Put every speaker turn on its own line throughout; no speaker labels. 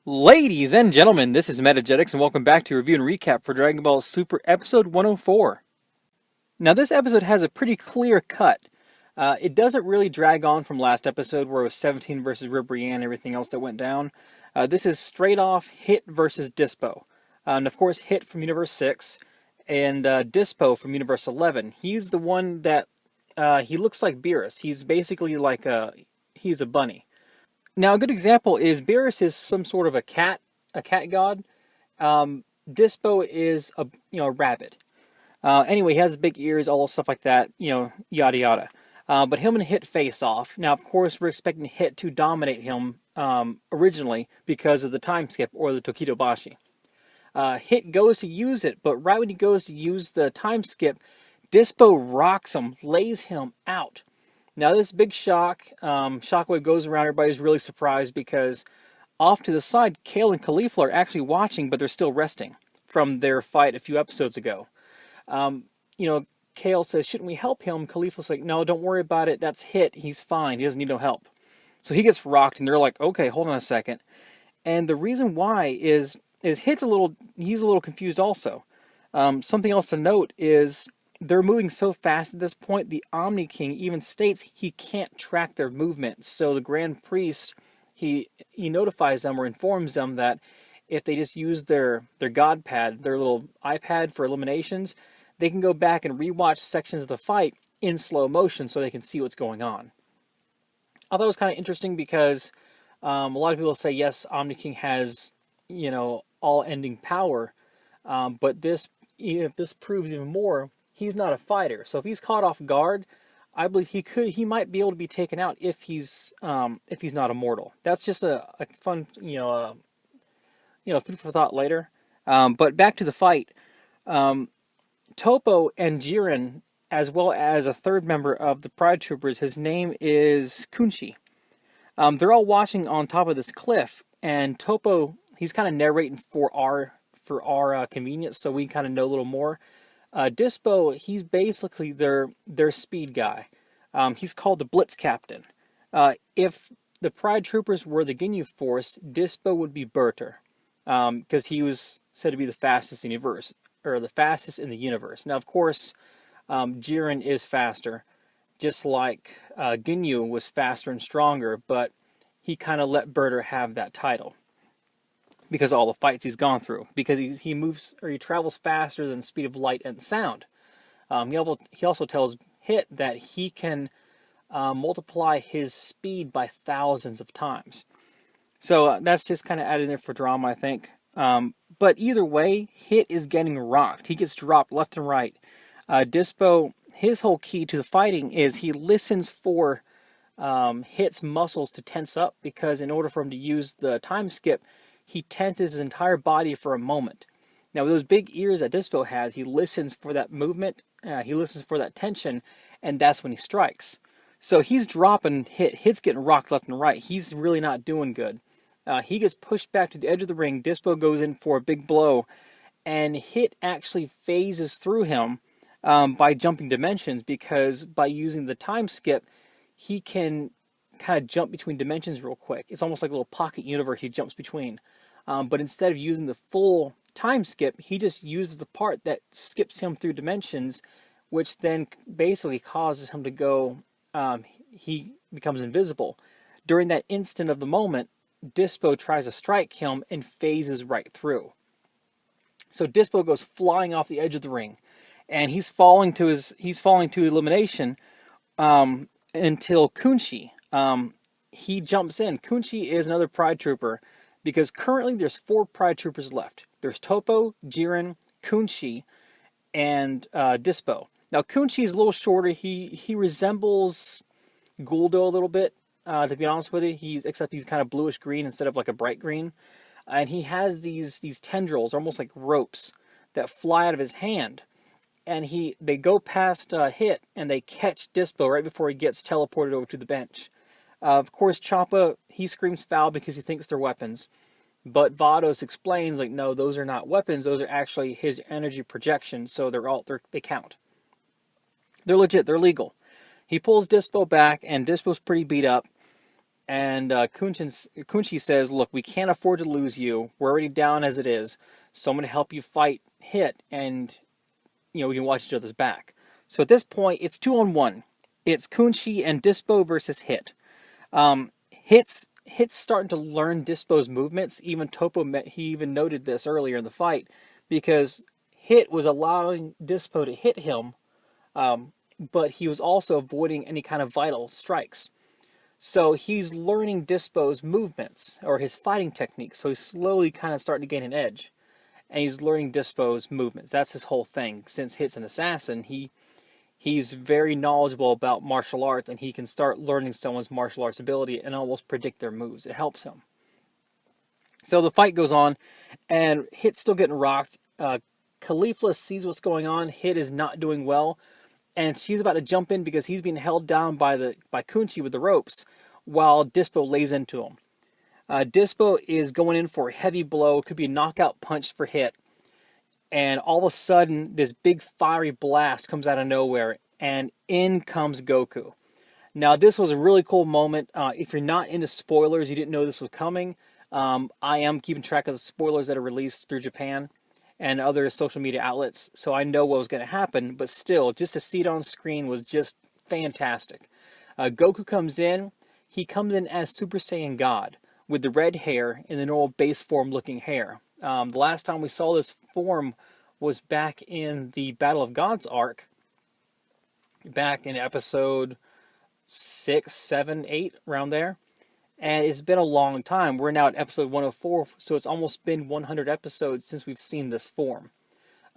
Ladies and gentlemen, this is Jettix, and welcome back to review and recap for Dragon Ball Super Episode 104. Now, this episode has a pretty clear cut. It doesn't really drag on from last episode where it was 17 versus Ribrianne and everything else that went down. This is straight off Hit versus Dispo. And of course, Hit from Universe 6 and Dispo from Universe 11. He's the one that he looks like Beerus. He's basically like he's a bunny. Now, a good example is Beerus is some sort of a cat god. Dispo is a rabbit. Anyway, he has big ears, all stuff like that. Yada yada. But him and Hit face off. Now, of course, we're expecting Hit to dominate him originally because of the time skip or the Tokidobashi. Hit goes to use it, but right when he goes to use the time skip, Dispo rocks him, lays him out. Now this big shockwave goes around. Everybody's really surprised because off to the side, Kale and Caulifla are actually watching, but they're still resting from their fight a few episodes ago. Um, Kale says, "Shouldn't we help him?" Caulifla's like, "No, don't worry about it. That's Hit. He's fine. He doesn't need no help." So he gets rocked, and they're like, "Okay, hold on a second." And the reason why is he's a little confused also. Something else to note is they're moving so fast at this point, the Omni King even states he can't track their movement. So the Grand Priest, he notifies them or informs them that if they just use their God Pad, their little iPad for eliminations, they can go back and rewatch sections of the fight in slow motion so they can see what's going on. I thought it was kind of interesting because a lot of people say, yes, Omni King has, all-ending power, but if this proves even more, he's not a fighter. So if he's caught off guard, I believe he might be able to be taken out if he's not immortal. That's just a fun, food for thought later. But back to the fight. Topo and Jiren, as well as a third member of the Pride Troopers, his name is Kunchi. They're all watching on top of this cliff, and Topo, he's kind of narrating for our convenience, so we kind of know a little more. Dispo, he's basically their speed guy. He's called the Blitz Captain. If the Pride Troopers were the Ginyu Force, Dispo would be Berter, because he was said to be the fastest in the universe, or the fastest in the universe. Now, of course, Jiren is faster, just like Ginyu was faster and stronger, but he kind of let Berter have that title because of all the fights he's gone through, because he moves, or he travels faster than the speed of light and sound. He also tells Hit that he can multiply his speed by thousands of times. So that's just kind of added in there for drama, I think. But either way, Hit is getting rocked. He gets dropped left and right. Dispo, his whole key to the fighting is he listens for Hit's muscles to tense up, because in order for him to use the time skip, he tenses his entire body for a moment. Now, with those big ears that Dispo has, he listens for that movement, he listens for that tension, and that's when he strikes. So he's dropping Hit. Hit's getting rocked left and right. He's really not doing good. He gets pushed back to the edge of the ring. Dispo goes in for a big blow, and Hit actually phases through him by jumping dimensions, because by using the time skip, he can kind of jump between dimensions real quick. It's almost like a little pocket universe he jumps between. But instead of using the full time skip, he just uses the part that skips him through dimensions, which then basically causes him to go, he becomes invisible. During that instant of the moment, Dispo tries to strike him and phases right through. So Dispo goes flying off the edge of the ring, and he's falling to elimination until Kunchi. He jumps in. Kunchi is another Pride Trooper, because currently there's 4 Pride Troopers left. There's Topo, Jiren, Kunchi, and Dispo. Now Kunchi is a little shorter. He resembles Guldo a little bit, to be honest with you. Except he's kind of bluish green instead of like a bright green. And he has these tendrils, almost like ropes, that fly out of his hand. And they go past Hit, and they catch Dispo right before he gets teleported over to the bench. Of course, Choppa, he screams foul because he thinks they're weapons. But Vados explains, like, no, those are not weapons. Those are actually his energy projections, so they count. They're legit. They're legal. He pulls Dispo back, and Dispo's pretty beat up. And Kunchi says, "Look, we can't afford to lose you. We're already down as it is, so I'm going to help you fight Hit, and we can watch each other's back." So at this point, it's 2-on-1. It's Kunchi and Dispo versus Hit. Hit's starting to learn Dispo's movements. Even he even noted this earlier in the fight, because Hit was allowing Dispo to hit him, but he was also avoiding any kind of vital strikes. So he's learning Dispo's movements, or his fighting techniques. So he's slowly kind of starting to gain an edge. And he's learning Dispo's movements. That's his whole thing. Since Hit's an assassin, he's very knowledgeable about martial arts, and he can start learning someone's martial arts ability and almost predict their moves. It helps him. So the fight goes on, and Hit's still getting rocked. Caulifla sees what's going on. Hit is not doing well, and she's about to jump in because he's being held down by Kunchi with the ropes, while Dispo lays into him. Dispo is going in for a heavy blow. Could be a knockout punch for Hit. And all of a sudden, this big fiery blast comes out of nowhere, and in comes Goku. Now, this was a really cool moment. If you're not into spoilers, you didn't know this was coming, I am keeping track of the spoilers that are released through Japan and other social media outlets, so I know what was going to happen, but still, just to see it on screen was just fantastic. Goku comes in. He comes in as Super Saiyan God, with the red hair and the normal base form looking hair. The last time we saw this form was back in the Battle of Gods arc, back in episode 6, 7, 8, around there. And it's been a long time. We're now at episode 104, so it's almost been 100 episodes since we've seen this form.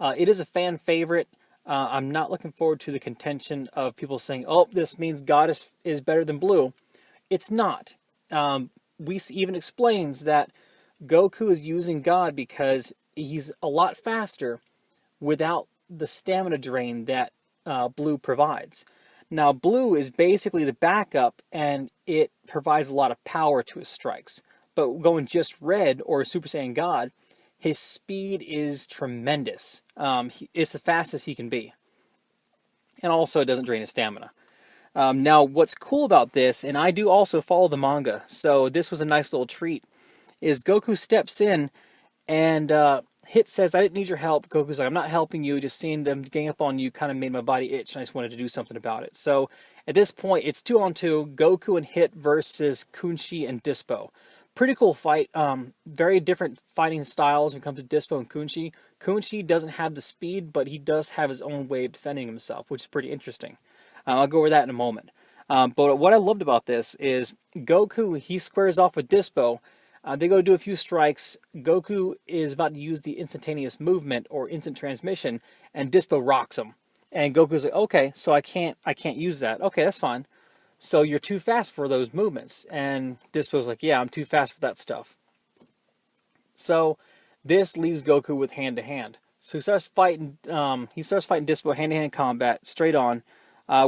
It is a fan favorite. I'm not looking forward to the contention of people saying, "Oh, this means God is better than Blue." It's not. Whis even explains that Goku is using God because he's a lot faster without the stamina drain that Blue provides. Now, Blue is basically the backup, and it provides a lot of power to his strikes. But going just red, or Super Saiyan God, his speed is tremendous. It's the fastest he can be. And also, it doesn't drain his stamina. Now, what's cool about this, and I do also follow the manga, so this was a nice little treat, is Goku steps in, and Hit says, "I didn't need your help." Goku's like, "I'm not helping you, just seeing them gang up on you kind of made my body itch, and I just wanted to do something about it." So, at this point, it's 2-on-2, Goku and Hit versus Kunchi and Dispo. Pretty cool fight. Very different fighting styles when it comes to Dispo and Kunchi. Kunchi doesn't have the speed, but he does have his own way of defending himself, which is pretty interesting. I'll go over that in a moment. But what I loved about this is Goku, he squares off with Dispo. They go to do a few strikes. Goku is about to use the instantaneous movement, or instant transmission, and Dispo rocks him. And Goku's like, "Okay, so I can't use that." "Okay, that's fine. So you're too fast for those movements." And Dispo's like, "Yeah, I'm too fast for that stuff." So this leaves Goku with hand to hand. So he starts fighting. Dispo hand to hand combat straight on,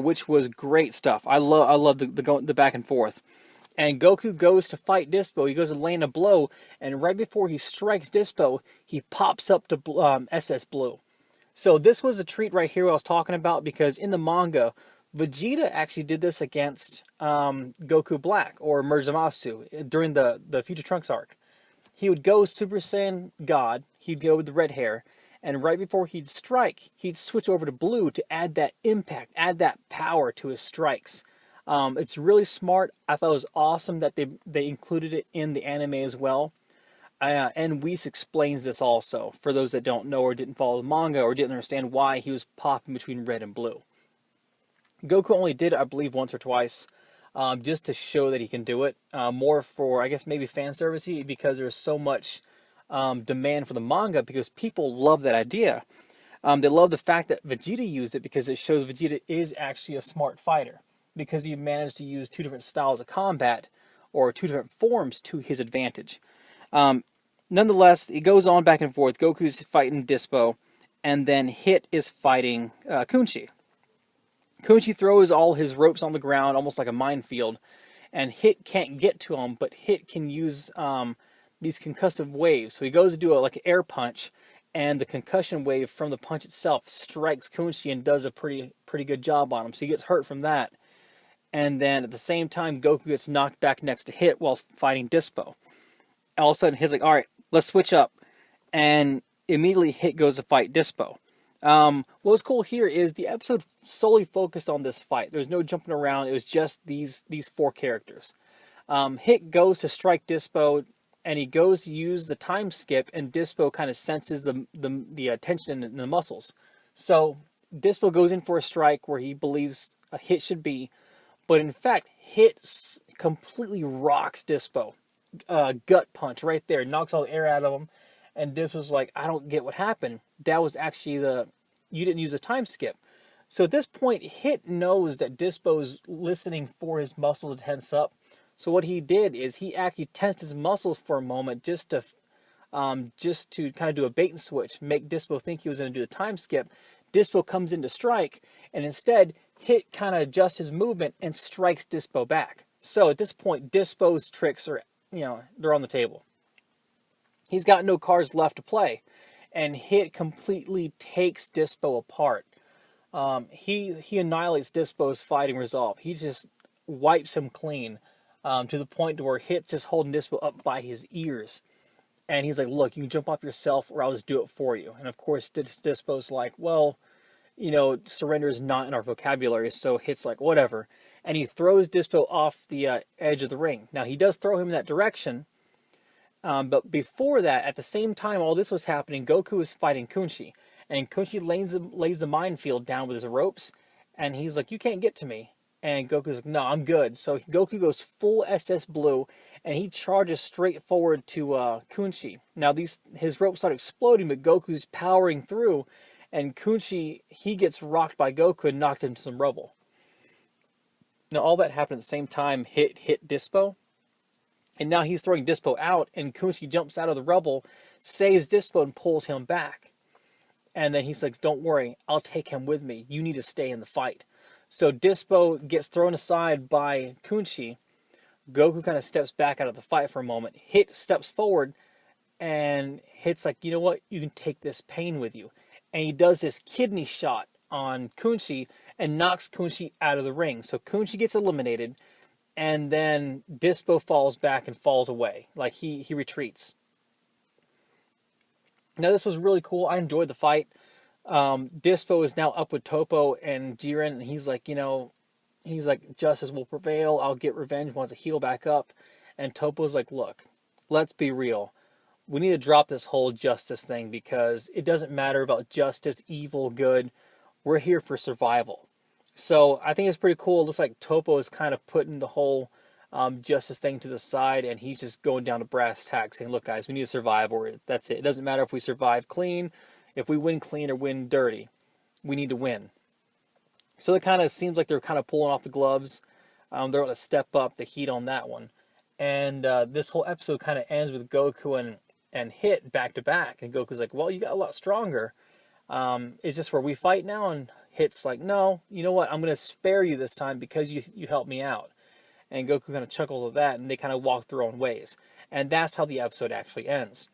which was great stuff. I love the back and forth. And Goku goes to fight Dispo. He goes to land a blow, and right before he strikes Dispo, he pops up to SS Blue. So this was a treat right here I was talking about, because in the manga, Vegeta actually did this against Goku Black, or Muramasu, during the Future Trunks arc. He would go Super Saiyan God, he'd go with the red hair, and right before he'd strike, he'd switch over to Blue to add that impact, add that power to his strikes. It's really smart. I thought it was awesome that they included it in the anime as well. And Whis explains this also, for those that don't know or didn't follow the manga or didn't understand why he was popping between red and blue. Goku only did it, I believe, once or twice, just to show that he can do it. More for, I guess, maybe fan service, because there's so much demand for the manga, because people love that idea. They love the fact that Vegeta used it, because it shows Vegeta is actually a smart fighter, because he managed to use two different styles of combat, or two different forms, to his advantage. Nonetheless, it goes on back and forth. Goku's fighting Dispo, and then Hit is fighting Kunchi. Kunchi throws all his ropes on the ground, almost like a minefield, and Hit can't get to him, but Hit can use these concussive waves. So he goes to do like an air punch, and the concussion wave from the punch itself strikes Kunchi and does a pretty good job on him. So he gets hurt from that. And then at the same time, Goku gets knocked back next to Hit while fighting Dispo. All of a sudden, Hit's like, all right, let's switch up. And immediately Hit goes to fight Dispo. What was cool here is the episode solely focused on this fight. There's no jumping around. It was just these four characters. Hit goes to strike Dispo, and he goes to use the time skip, and Dispo kind of senses the tension in the muscles. So Dispo goes in for a strike where he believes a Hit should be, but in fact, Hit completely rocks Dispo. Gut punch right there, knocks all the air out of him, and Dispo's like, I don't get what happened. That was actually you didn't use a time skip. So at this point, Hit knows that Dispo's listening for his muscles to tense up. So what he did is he actually tensed his muscles for a moment just to kind of do a bait and switch, make Dispo think he was going to do the time skip. Dispo comes in to strike, and instead, Hit kind of adjusts his movement and strikes Dispo back. So at this point, Dispo's tricks are, they're on the table. He's got no cards left to play, and Hit completely takes Dispo apart. He annihilates Dispo's fighting resolve. He just wipes him clean. To the point to where Hit's just holding Dispo up by his ears. And he's like, look, you can jump off yourself or I'll just do it for you. And of course, Dispo's like, well, surrender is not in our vocabulary. So Hit's like, whatever. And he throws Dispo off the edge of the ring. Now, he does throw him in that direction. But before that, at the same time all this was happening, Goku was fighting Kunchi. And Kunchi lays the minefield down with his ropes. And he's like, you can't get to me. And Goku's like, no, I'm good. So Goku goes full SS Blue, and he charges straight forward to Kunchi. Now, his ropes start exploding, but Goku's powering through, and Kunchi, he gets rocked by Goku and knocked into some rubble. Now, all that happened at the same time. Hit Dispo, and now he's throwing Dispo out, and Kunchi jumps out of the rubble, saves Dispo, and pulls him back. And then he's like, don't worry, I'll take him with me. You need to stay in the fight. So Dispo gets thrown aside by Kunchi. Goku kind of steps back out of the fight for a moment. Hit steps forward, and Hit's like, you know what? You can take this pain with you. And he does this kidney shot on Kunchi and knocks Kunchi out of the ring. So Kunchi gets eliminated, and then Dispo falls back and falls away. Like, he retreats. Now, this was really cool. I enjoyed the fight. Dispo is now up with Toppo and Jiren, and he's like, justice will prevail. I'll get revenge once I heal back up. And Toppo's like, look, let's be real. We need to drop this whole justice thing because it doesn't matter about justice, evil, good. We're here for survival. So I think it's pretty cool. It looks like Toppo is kind of putting the whole justice thing to the side, and he's just going down to brass tacks saying, look, guys, we need to survive, or that's it. It doesn't matter if we survive clean. If we win clean or win dirty, we need to win. So it kind of seems like they're kind of pulling off the gloves. They're going to step up the heat on that one. And this whole episode kind of ends with Goku and Hit back to back. And Goku's like, well, you got a lot stronger. Is this where we fight now? And Hit's like, no, you know what? I'm going to spare you this time because you helped me out. And Goku kind of chuckles at that, and they kind of walk their own ways. And that's how the episode actually ends.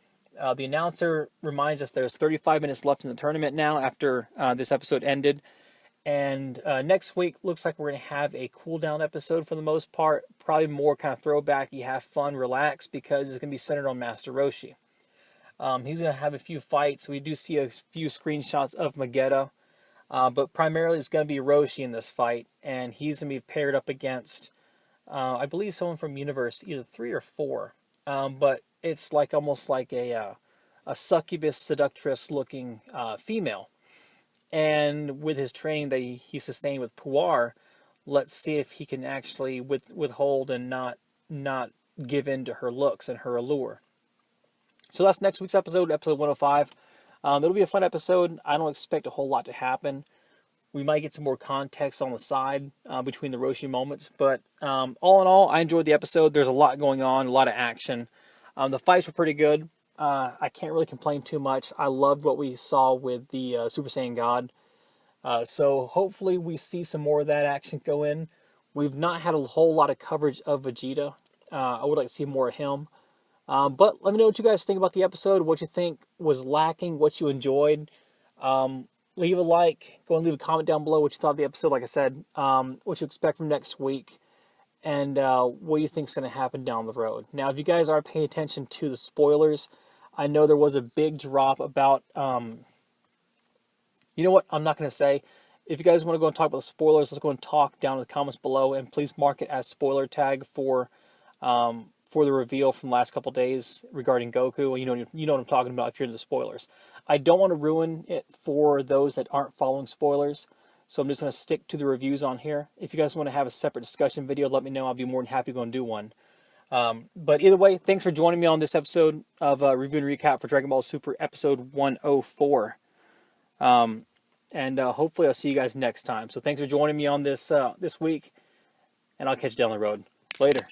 The announcer reminds us there's 35 minutes left in the tournament now after this episode ended. And next week looks like we're going to have a cool down episode for the most part. Probably more kind of throwback. You have fun, relax, because it's going to be centered on Master Roshi. He's going to have a few fights. We do see a few screenshots of Magetta. But primarily it's going to be Roshi in this fight. And he's going to be paired up against, I believe, someone from Universe, either 3 or 4. But it's like almost like a succubus, seductress looking female. And with his training that he sustained with Puar, let's see if he can actually withhold and not give in to her looks and her allure. So that's next week's episode 105. It'll be a fun episode. I don't expect a whole lot to happen. We might get some more context on the side between the Roshi moments. But all in all, I enjoyed the episode. There's a lot going on, a lot of action. The fights were pretty good. I can't really complain too much. I loved what we saw with the Super Saiyan God. So hopefully we see some more of that action go in. We've not had a whole lot of coverage of Vegeta. I would like to see more of him. But let me know what you guys think about the episode, what you think was lacking, what you enjoyed. leave a like, go and leave a comment down below what you thought of the episode, like I said, what you expect from next week, and what you think is going to happen down the road. Now, if you guys are paying attention to the spoilers, I know there was a big drop about, you know what, I'm not going to say. If you guys want to go and talk about the spoilers, let's go and talk down in the comments below, and please mark it as spoiler tag for the reveal from the last couple days regarding Goku. You know what I'm talking about if you're into the spoilers. I don't want to ruin it for those that aren't following spoilers, so I'm just going to stick to the reviews on here. If you guys want to have a separate discussion video, let me know. I'll be more than happy to go and do one. But either way, thanks for joining me on this episode of Review and Recap for Dragon Ball Super Episode 104. And hopefully I'll see you guys next time. So thanks for joining me on this this week, and I'll catch you down the road. Later.